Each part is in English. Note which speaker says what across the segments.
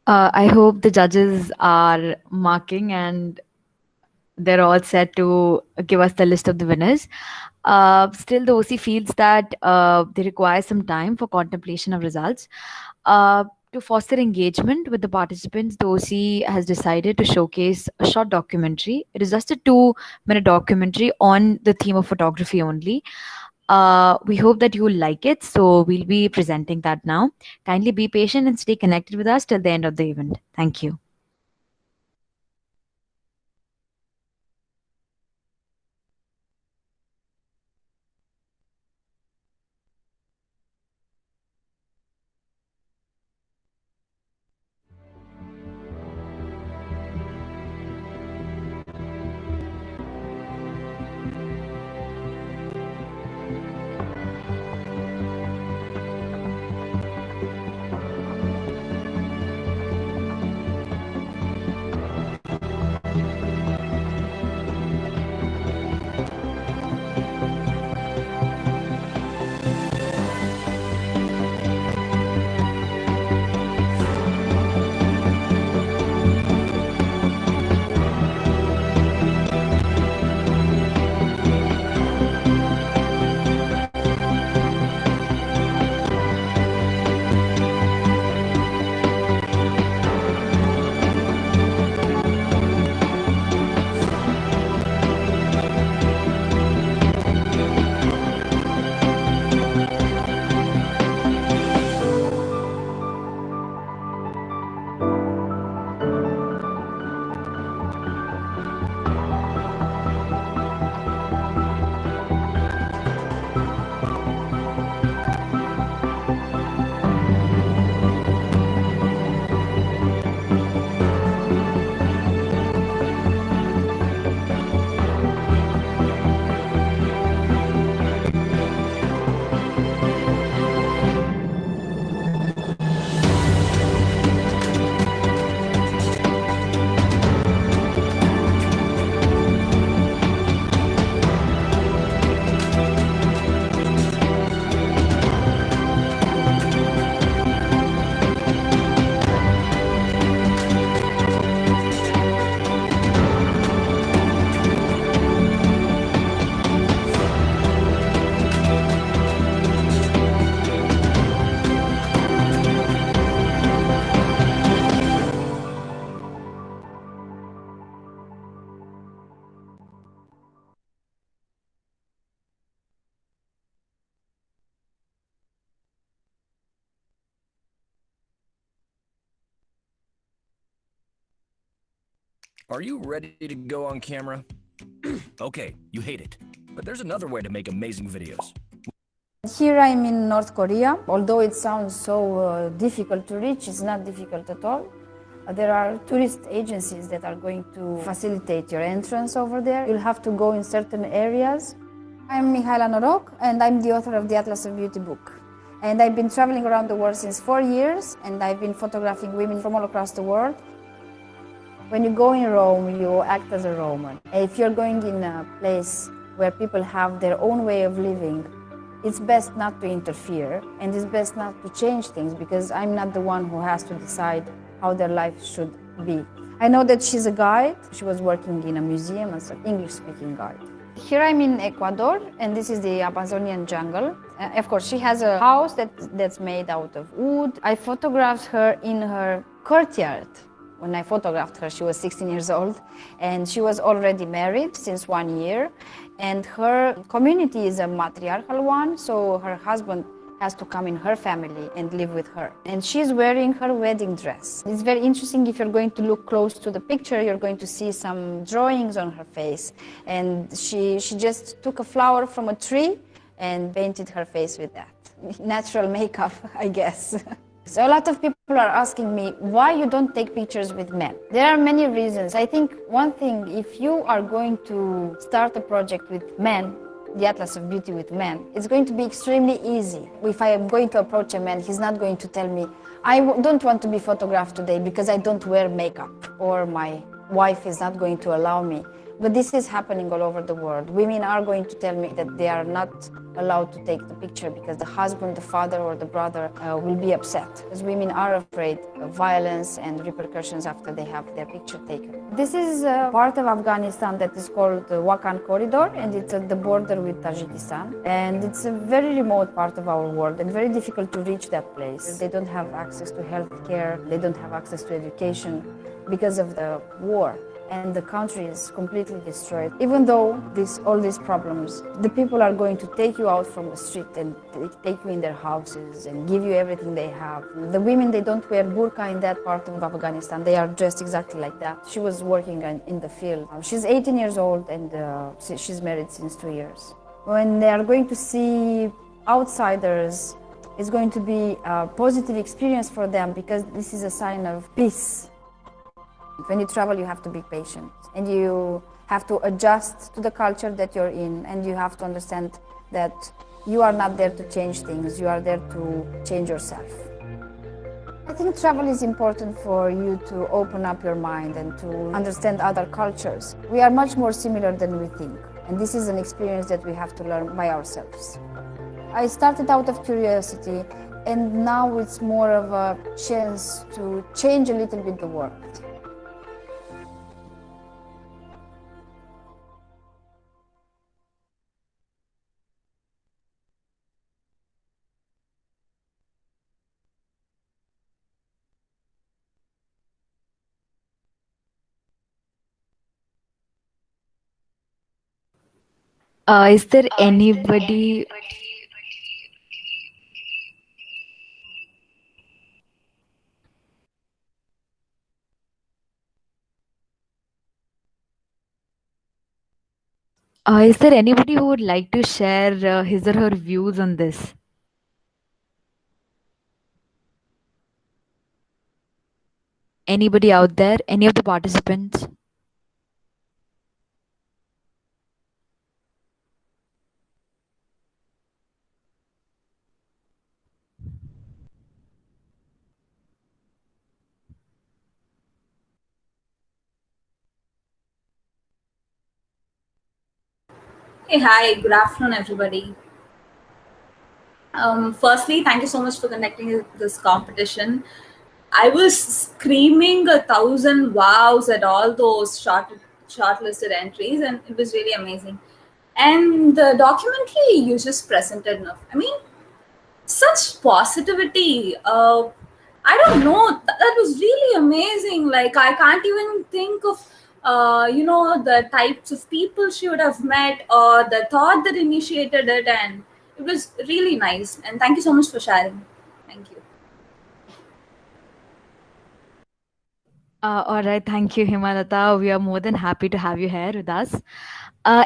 Speaker 1: I hope the judges are marking and they're all set to give us the list of the winners. Still, the OC feels that they require some time for contemplation of results. To foster engagement with the participants, the OC has decided to showcase a short documentary. It is just a 2-minute documentary on the theme of photography only. We hope that you will like it, so we'll be presenting that now. Kindly be patient and stay connected with us till the end of the event. Thank you.
Speaker 2: Are you ready to go on camera? Okay, you hate it. But there's another way to make amazing videos.
Speaker 3: Here I'm in North Korea. Although it sounds so difficult to reach, it's not difficult at all. There are tourist agencies that are going to facilitate your entrance over there. You'll have to go in certain areas. I'm Mihaela Norok, and I'm the author of the Atlas of Beauty book. And I've been traveling around the world since 4 years, and I've been photographing women from all across the world. When you go in Rome, you act as a Roman. If you're going in a place where people have their own way of living, it's best not to interfere, and it's best not to change things, because I'm not the one who has to decide how their life should be. I know that she's a guide. She was working in a museum as an English-speaking guide. Here I'm in Ecuador, and this is the Amazonian jungle. Of course, she has a house that's made out of wood. I photographed her in her courtyard. When I photographed her, she was 16 years old, and she was already married since 1 year. And her community is a matriarchal one, so her husband has to come in her family and live with her. And she's wearing her wedding dress. It's very interesting. If you're going to look close to the picture, you're going to see some drawings on her face. And she just took a flower from a tree and painted her face with that. Natural makeup, I guess. So a lot of people are asking me why you don't take pictures with men. There are many reasons. I think one thing, if you are going to start a project with men, the Atlas of Beauty with men, it's going to be extremely easy. If I am going to approach a man, he's not going to tell me, I don't want to be photographed today because I don't wear makeup, or my wife is not going to allow me. But this is happening all over the world. Women are going to tell me that they are not allowed to take the picture because the husband, the father, or the brother will be upset. Because women are afraid of violence and repercussions after they have their picture taken. This is a part of Afghanistan that is called the Wakhan Corridor, and it's at the border with Tajikistan. And it's a very remote part of our world and very difficult to reach that place. They don't have access to health care, they don't have access to education because of the war. And the country is completely destroyed. Even though all these problems, the people are going to take you out from the street and take you in their houses and give you everything they have. The women, they don't wear burqa in that part of Afghanistan. They are dressed exactly like that. She was working in the field. She's 18 years old and she's married since 2 years. When they are going to see outsiders, it's going to be a positive experience for them because this is a sign of peace. When you travel, you have to be patient and you have to adjust to the culture that you're in, and you have to understand that you are not there to change things, you are there to change yourself. I think travel is important for you to open up your mind and to understand other cultures. We are much more similar than we think, and this is an experience that we have to learn by ourselves. I started out of curiosity, and now it's more of a chance to change a little bit the world.
Speaker 1: Is there anybody? Is there anybody who would like to share his or her views on this? Anybody out there? Any of the participants?
Speaker 4: Hey, hi, good afternoon, everybody. Firstly, thank you so much for conducting this competition. I was screaming 1,000 wows at all those shortlisted entries, and it was really amazing. And the documentary you just presented, I mean, such positivity. I don't know, that was really amazing. Like, I can't even think of the types of people she would have met or the thought that initiated it, and it was really nice. And thank you so much for sharing. Thank you.
Speaker 1: All right, thank you, Himalata. We are more than happy to have you here with us.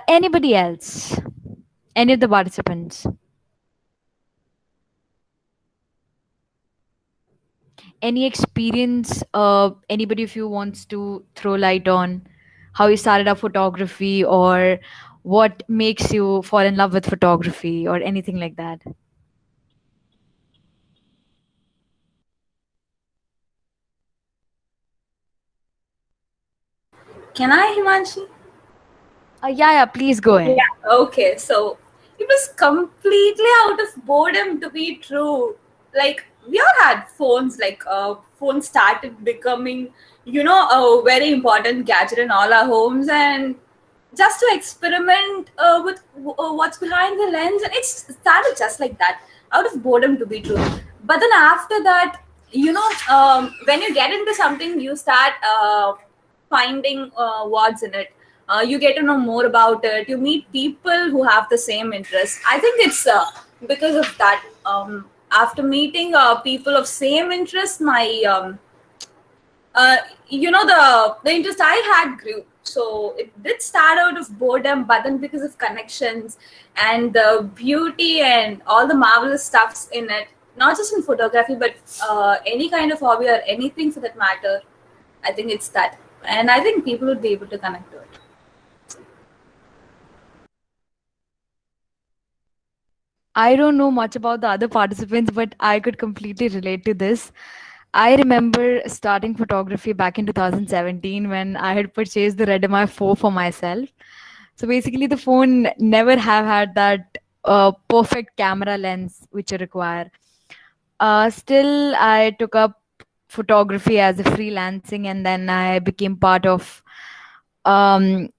Speaker 1: Anybody else? Any of the participants? Any experience? Anybody of you wants to throw light on how you started up photography, or what makes you fall in love with photography, or anything like that?
Speaker 4: Can I, Himanshi?
Speaker 1: Yeah, please go ahead.
Speaker 4: Yeah, okay. So it was completely out of boredom to be true. Like, we all had phones, like, phones started becoming, a very important gadget in all our homes, and just to experiment with what's behind the lens, and it started just like that, out of boredom to be true. But then after that, when you get into something, you start finding what's in it. You get to know more about it. You meet people who have the same interest. I think it's because of that. After meeting people of same interest, my uh, the interest I had grew. So it did start out of boredom, but then because of connections and the beauty and all the marvelous stuffs in it, not just in photography, but any kind of hobby or anything for that matter, I think it's that. And I think people would be able to connect to it.
Speaker 1: I don't know much about the other participants, but I could completely relate to this. I remember starting photography back in 2017 when I had purchased the Redmi 4 for myself. So basically, the phone never have had that perfect camera lens which you require. Still, I took up photography as a freelancing, and then I became part of um,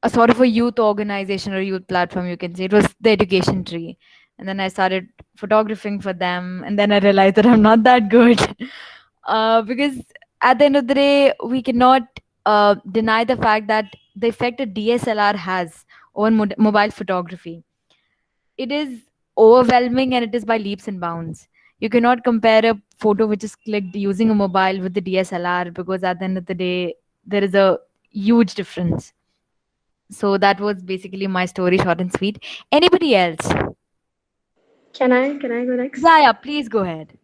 Speaker 1: a sort of a youth organization or youth platform, you can say. It was the Education Tree. And then I started photographing for them, and then I realized that I'm not that good. Because at the end of the day, we cannot deny the fact that the effect a DSLR has on mobile photography. It is overwhelming, and it is by leaps and bounds. You cannot compare a photo which is clicked using a mobile with the DSLR, because at the end of the day, there is a huge difference. So that was basically my story, short and sweet. Anybody else?
Speaker 5: Can I go next?
Speaker 1: Yeah, yeah, please go ahead.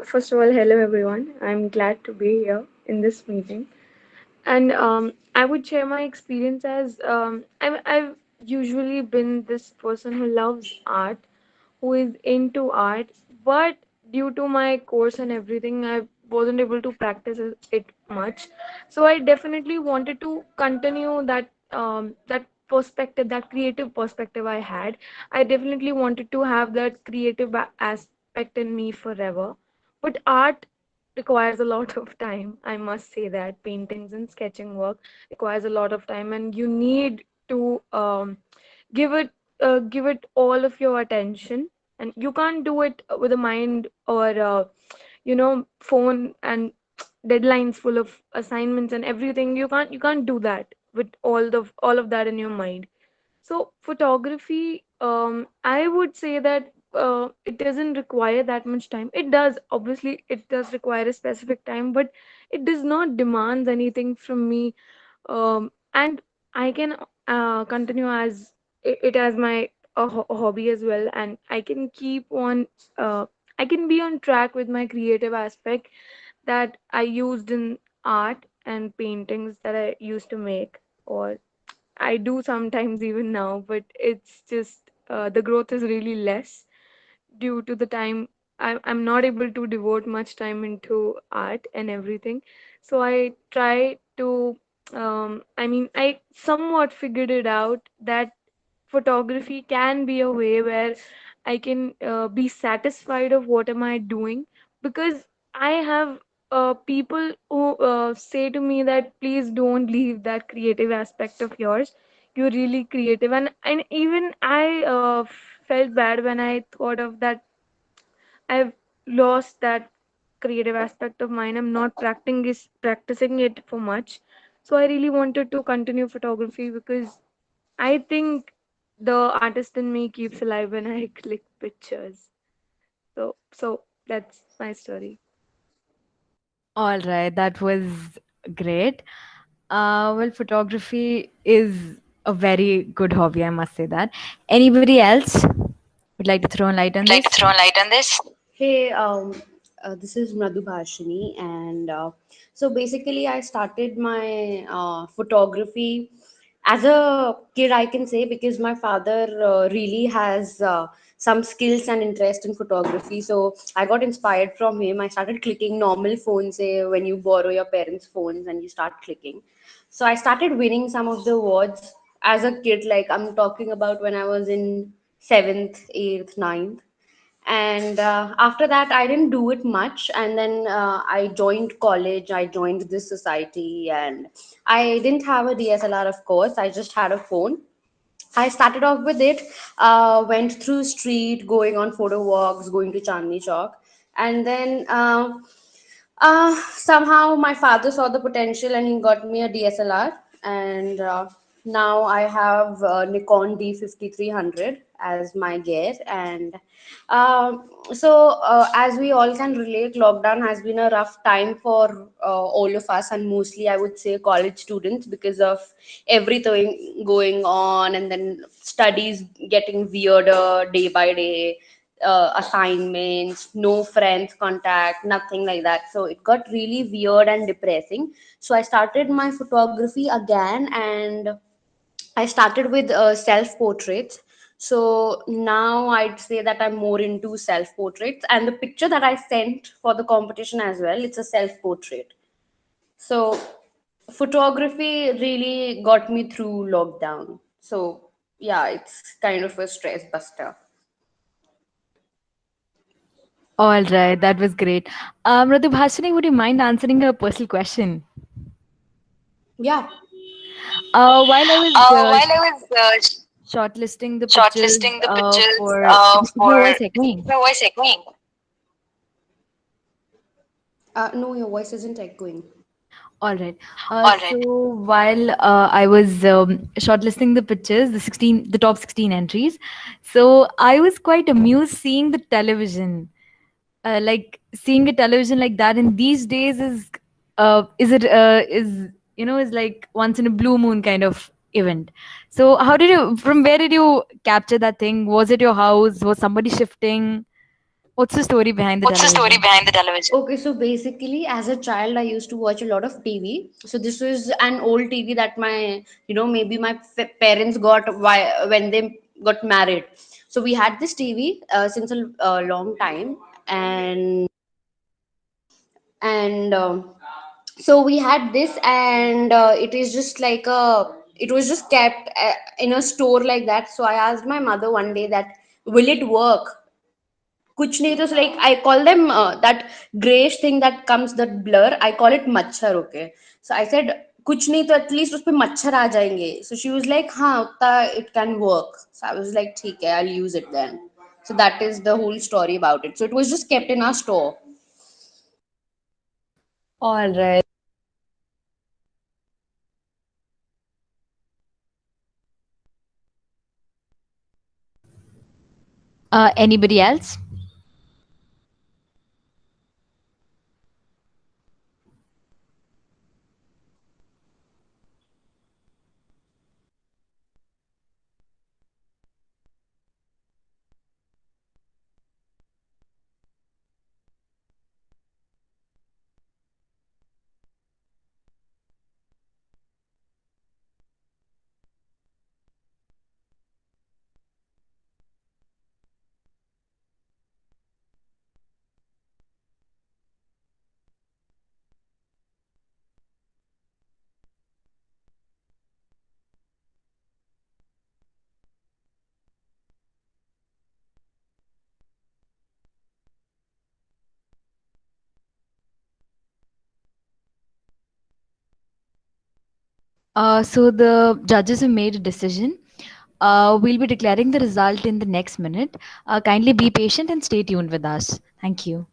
Speaker 5: First of all, hello everyone. I'm glad to be here in this meeting, and I would share my experience as I've usually been this person who loves art, who is into art, but due to my course and everything, I wasn't able to practice it much. So I definitely wanted to continue that perspective, that creative perspective I had. I definitely wanted to have that creative aspect in me forever. But art requires a lot of time. I must say that paintings and sketching work requires a lot of time, and you need to give it give it all of your attention, and you can't do it with a mind or phone and deadlines full of assignments and everything. You can't do that with all of that in your mind. So photography, I would say that it doesn't require that much time. It does, obviously, it does require a specific time, but it does not demand anything from me. And I can continue as it as my hobby as well, and I can keep on. I can be on track with my creative aspect that I used in art and paintings that I used to make, or I do sometimes even now, but it's just the growth is really less due to the time. I'm not able to devote much time into art and everything. So I try to, I somewhat figured it out that photography can be a way where I can be satisfied of what am I doing, because I have people who say to me that please don't leave that creative aspect of yours. You're really creative, and even I felt bad when I thought of that. I've lost that creative aspect of mine. I'm not practicing it for much. So I really wanted to continue photography because I think the artist in me keeps alive when I click pictures. So that's my story.
Speaker 1: All right, that was great. Well, photography is a very good hobby, I must say that. Anybody else would like to throw a light on
Speaker 6: Would like to
Speaker 1: this?
Speaker 6: throw a light on this? Hey, this is Madhu Bhashini, and so basically, I started my photography as a kid, I can say, because my father really has some skills and interest in photography. So I got inspired from him. I started clicking normal phones, say when you borrow your parents' phones and you start clicking. So I started winning some of the awards as a kid. Like I'm talking about when I was in seventh, eighth, ninth, and after that I didn't do it much, and then I joined college, I joined this society, and I didn't have a DSLR, of course, I just had a phone. I started off with it, went through street, going on photo walks, going to Chandni Chowk, and then somehow my father saw the potential and he got me a DSLR, and now I have Nikon D5300 as my gear. And as we all can relate, lockdown has been a rough time for all of us, and mostly I would say college students, because of everything going on, and then studies getting weirder day by day, assignments, no friends contact, nothing like that. So it got really weird and depressing. So I started my photography again, and I started with self portraits. So now I'd say that I'm more into self portraits, and the picture that I sent for the competition as well, it's a self portrait. So photography really got me through lockdown. So yeah, it's kind of a stress buster.
Speaker 1: All right, that was great. Radhubhashini, would you mind answering a personal question?
Speaker 6: Yeah.
Speaker 1: While I was
Speaker 6: While I was
Speaker 1: shortlisting the pictures
Speaker 6: shortlisting the pictures
Speaker 1: for, is my
Speaker 6: for,
Speaker 1: voice echoing?
Speaker 6: my voice echoing? No, your voice isn't echoing.
Speaker 1: All right.
Speaker 6: All right.
Speaker 1: So while I was shortlisting the pictures, the top 16 entries, so I was quite amused seeing the television, like seeing a television like that in these days is like once in a blue moon kind of event. So from where did you capture that thing? Was it your house? Was somebody shifting? What's the story behind the
Speaker 6: What's the story
Speaker 1: television?
Speaker 6: behind the television? Okay, so basically, as a child, I used to watch a lot of TV. So this was an old TV that maybe my parents got when they got married. So we had this TV since a long time, and so we had this, and it is just like it was just kept in a store like that. So I asked my mother one day that, will it work? कुछ नहीं तो like I call them that grayish thing that comes, that blur, I call it मच्छर. Okay, so I said कुछ नहीं तो at least उसपे मच्छर आ जाएंगे. So she was like हाँ उतना it can work. So I was like ठीक है, I'll use it then. So that is the whole story about it. So it was just kept in our store.
Speaker 1: All right. Anybody else? So the judges have made a decision. We'll be declaring the result in the next minute. Kindly be patient and stay tuned with us. Thank you.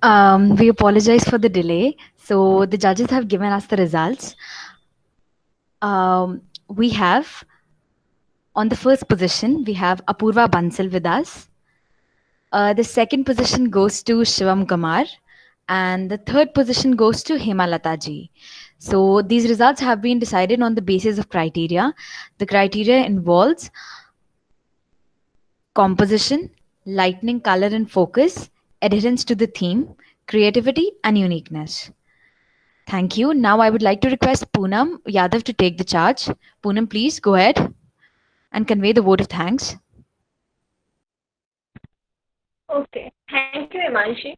Speaker 1: We apologize for the delay. So the judges have given us the results. We have on the first position, we have Apurva Bansal with us. The second position goes to Shivam Kumar, and the third position goes to Hemalata ji. So these results have been decided on the basis of criteria. The criteria involves composition, lightning, color, and focus, adherence to the theme, creativity, and uniqueness. Thank you. Now I would like to request Poonam Yadav to take the charge. Poonam, please go ahead and convey the vote of thanks.
Speaker 7: Okay, thank you, Imanshi.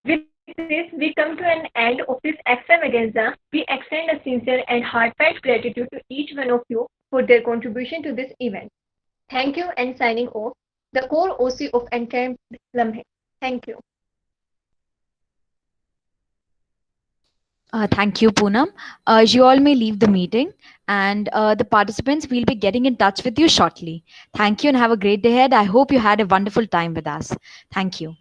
Speaker 7: With this, we come to an end of this extravaganza. We extend a sincere and heartfelt gratitude to each one of you for their contribution to this event. Thank you, and signing off, the core OC of ENTAPPED LAMHEIN. Thank you.
Speaker 1: Thank you, Poonam. You all may leave the meeting, and the participants will be getting in touch with you shortly. Thank you and have a great day ahead. I hope you had a wonderful time with us. Thank you.